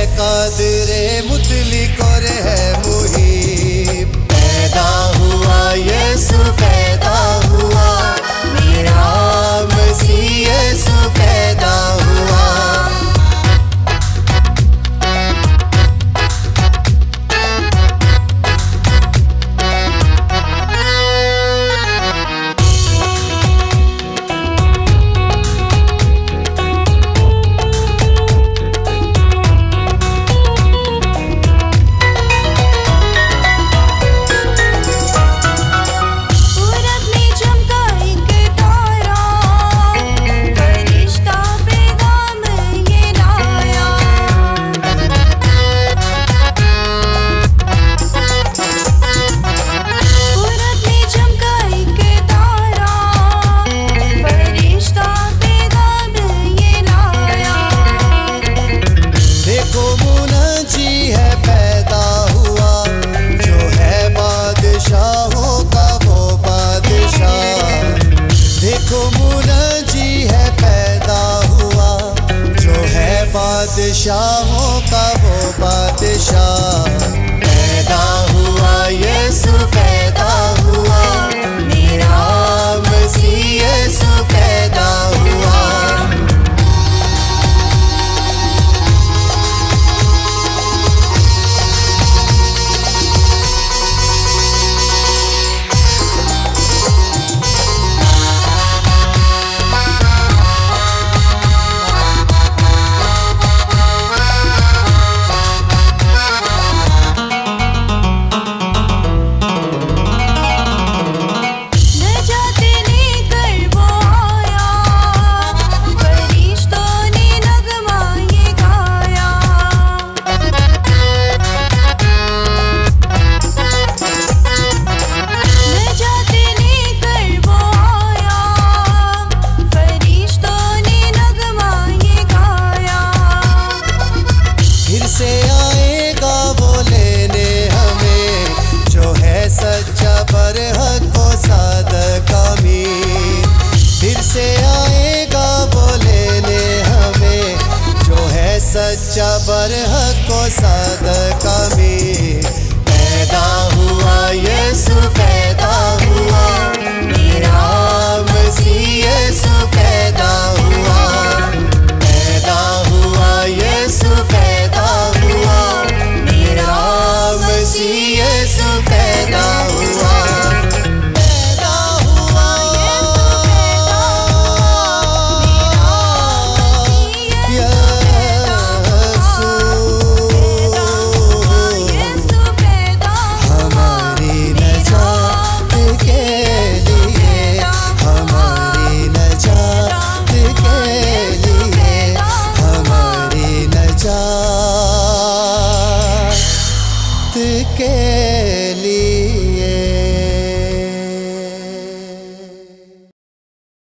कादरे मुतलिक और है मुहीब। पैदा हुआ यीशु पैदा हुआ, मेरा मसीह यीशु पैदा हुआ। बादशाहों का वो बादशाह पैदा हुआ, यीशु पैदा हुआ, मेरा मसीह यीशु पैदा हुआ। सच्चा बरहक को सदका में पैदा हुआ, यीशु पैदा हुआ, मेरा मसीह यीशु पैदा हुआ। पैदा हुआ, यीशु पैदा हुआ, मेरा मसीह यीशु पैदा हुआ। के